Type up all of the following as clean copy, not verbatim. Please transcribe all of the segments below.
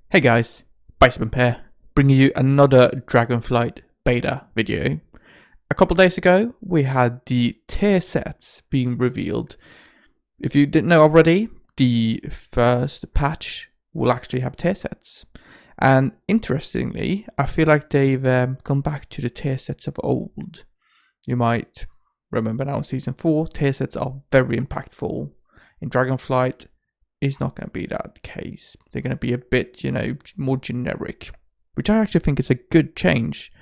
Hey guys, Bison here, bringing you another Dragonflight beta video. A couple days ago, we had the tier sets being revealed. If you didn't know already, the first patch will actually have tier sets. And interestingly, I feel like they've gone back to the tier sets of old. You might remember now in Season 4, tier sets are very impactful. In Dragonflight, it's not going to be that case. They're going to be a bit, more generic, which I actually think is a good change.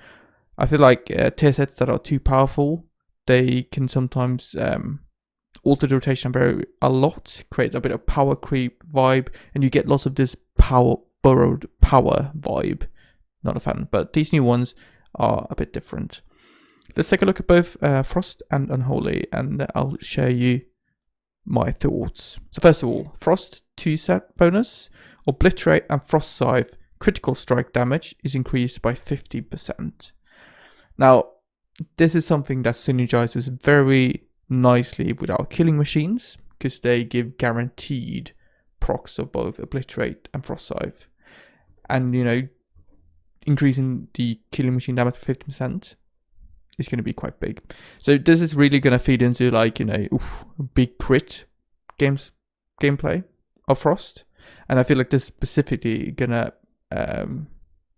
I feel like tier sets that are too powerful, they can sometimes alter the rotation a lot, create a bit of power creep vibe, and you get lots of this borrowed power vibe. Not a fan, but these new ones are a bit different. Let's take a look at both Frost and Unholy, and I'll share you my thoughts. So first of all, Frost 2-set bonus, Obliterate and Frost Scythe critical strike damage is increased by 50%. Now, this is something that synergizes very nicely with our killing machines, because they give guaranteed procs of both Obliterate and Frost Scythe. And, increasing the killing machine damage by 50% is going to be quite big. So this is really going to feed into big crit gameplay of Frost. And I feel like this specifically going to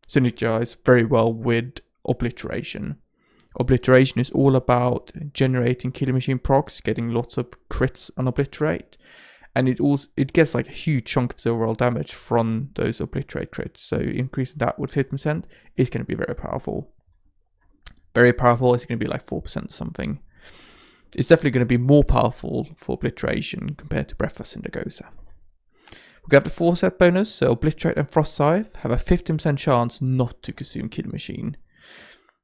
synergize very well with Obliteration. Obliteration is all about generating killing machine procs, getting lots of crits on Obliterate. And it gets like a huge chunk of the overall damage from those Obliterate crits. So increasing that with 50% is going to be very powerful. Very powerful. It's going to be like 4% or something. It's definitely going to be more powerful for Obliteration compared to Breath of Syndergosa. We have the 4-set bonus, so Obliterate and Frost Scythe have a 15% chance not to consume Killing Machine.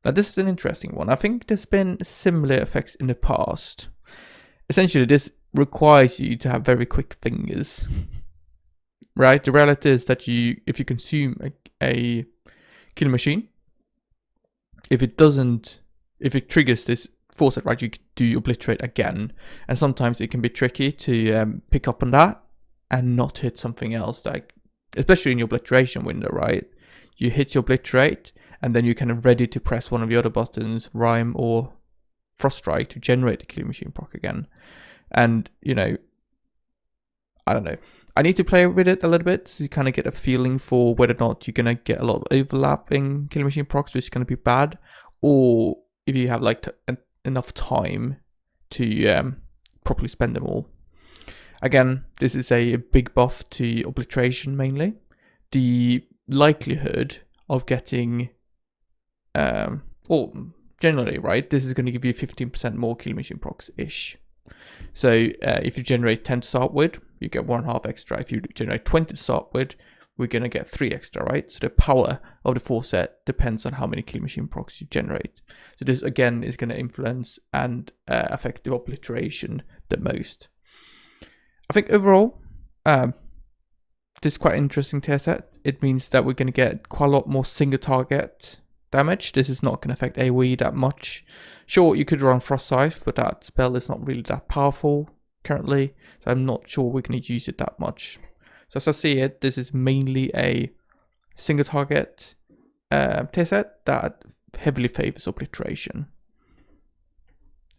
Now this is an interesting one. I think there's been similar effects in the past. Essentially, this requires you to have very quick fingers. Right? The reality is that if you consume a Killing Machine, if it triggers this 4-set, right, you do Obliterate again. And sometimes it can be tricky to pick up on that and not hit something else, like especially in your Obliteration window, right? You hit your Obliterate, and then you're kind of ready to press one of the other buttons, Rhyme or Frost Strike, to generate the Killing Machine proc again. And, I don't know. I need to play with it a little bit to kind of get a feeling for whether or not you're going to get a lot of overlapping Killing Machine procs, which is going to be bad, or if you have enough time to properly spend them all. Again, this is a big buff to Obliteration mainly. The likelihood of getting, generally, right, this is going to give you 15% more Killing Machine procs-ish. So if you generate 10 to start with, you get 1.5 extra. If you generate 20 to start with, we're going to get 3 extra, right? So the power of the 4-set depends on how many Killing Machine procs you generate. So this, again, is going to influence and affect the Obliteration the most. I think overall, this is quite an interesting tier set. It means that we're going to get quite a lot more single target damage. This is not going to affect AoE that much. Sure, you could run Frost Scythe, but that spell is not really that powerful currently, so I'm not sure we're going to use it that much. So as I see it, this is mainly a single target tier set that heavily favors Obliteration.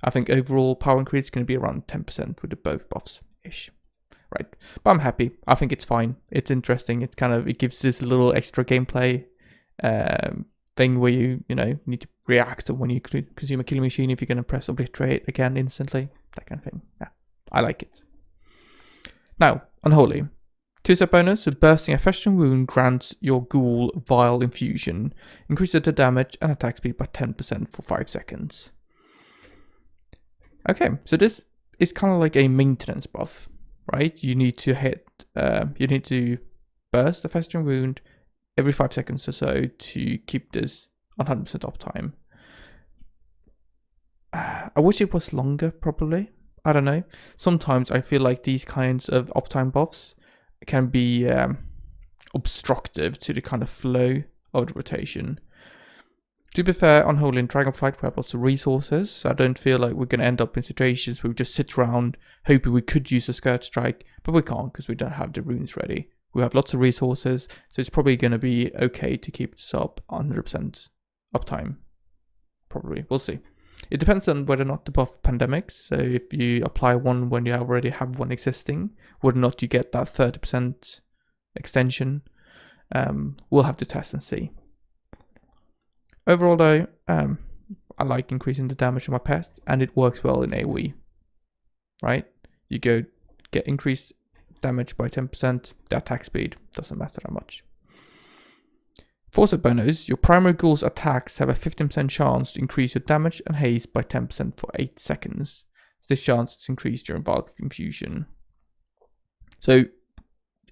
I think overall power increase is going to be around 10% with the both buffs-ish. Right, but I'm happy. I think it's fine. It's interesting. It gives this little extra gameplay thing where you need to react when you consume a Killing Machine if you're going to press Obliterate again instantly. That kind of thing. Yeah, I like it. Now, Unholy. 2-set bonus with Bursting a Festering Wound grants your ghoul Vile Infusion. Increases the damage and attack speed by 10% for 5 seconds. Okay, so this is kind of like a maintenance buff. Right, you need to burst the Festering Wound every 5 seconds or so to keep this 100% uptime. I wish it was longer, probably. I don't know. Sometimes I feel like these kinds of uptime buffs can be obstructive to the kind of flow of the rotation. To be fair, Unholy and Dragonflight, we have lots of resources, so I don't feel like we're going to end up in situations where we just sit around hoping we could use a Skirt Strike, but we can't because we don't have the runes ready. We have lots of resources, so it's probably going to be okay to keep this up 100% uptime. Probably, we'll see. It depends on whether or not to buff pandemics, so if you apply one when you already have one existing, whether or not you get that 30% extension, we'll have to test and see. Overall though, I like increasing the damage of my pet, and it works well in AoE, right? You go get increased damage by 10%, the attack speed doesn't matter that much. Foresight bonus, your primary ghoul's attacks have a 15% chance to increase your damage and haste by 10% for 8 seconds. This chance is increased during Bulk Infusion. So,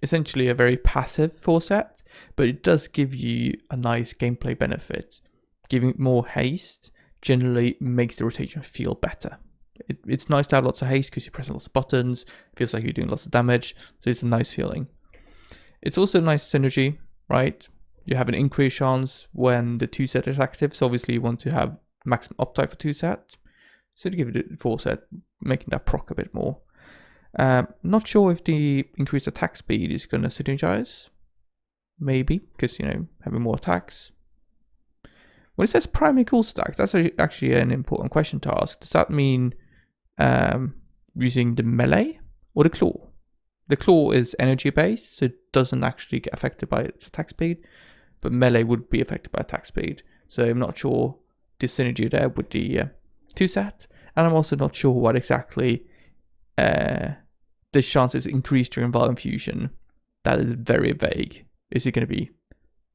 essentially a very passive foresight, but it does give you a nice gameplay benefit. Giving it more haste generally makes the rotation feel better. It's nice to have lots of haste because you're pressing lots of buttons, it feels like you're doing lots of damage, so it's a nice feeling. It's also a nice synergy, right? You have an increased chance when the 2-set is active, so obviously you want to have maximum uptime for 2-set. So to give it a 4-set, making that proc a bit more. Not sure if the increased attack speed is going to synergize. Maybe, because, you know, having more attacks. When it says primary ghoul stack, that's actually an important question to ask. Does that mean using the melee or the claw? The claw is energy based, so it doesn't actually get affected by its attack speed, but melee would be affected by attack speed. So I'm not sure the synergy there with the 2-set, and I'm also not sure what exactly the chances increased during Bulk Infusion. That is very vague. Is it going to be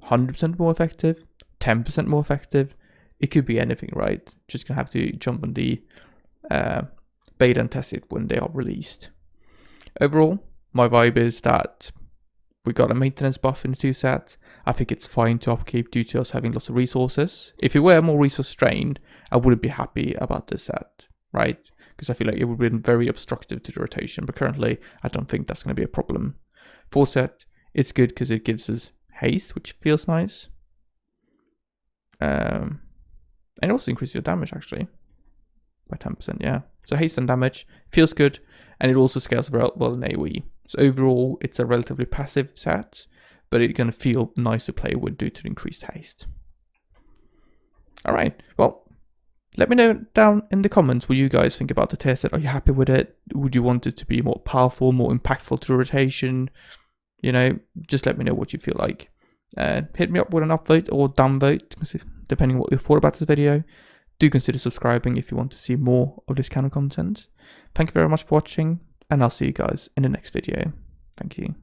100% more effective? 10% more effective? It could be anything, right? Just gonna have to jump on the beta and test it when they are released. Overall, my vibe is that we got a maintenance buff in the 2-set. I think it's fine to upkeep due to us having lots of resources. If it were more resource strained, I wouldn't be happy about this set, right? Because I feel like it would have been very obstructive to the rotation, but currently I don't think that's going to be a problem. 4-set, it's good because it gives us haste, which feels nice. And it also increases your damage actually by 10%, yeah. So haste and damage feels good, and it also scales very well in AoE. So overall, it's a relatively passive set, but it's going to feel nice to play with due to the increased haste. Alright, well, let me know down in the comments what you guys think about the tier set. Are you happy with it? Would you want it to be more powerful, more impactful to the rotation? You know, just let me know what you feel like. Hit me up with an upvote or downvote, depending on what you thought about this video. Do consider subscribing if you want to see more of this kind of content. Thank you very much for watching, and I'll see you guys in the next video. Thank you.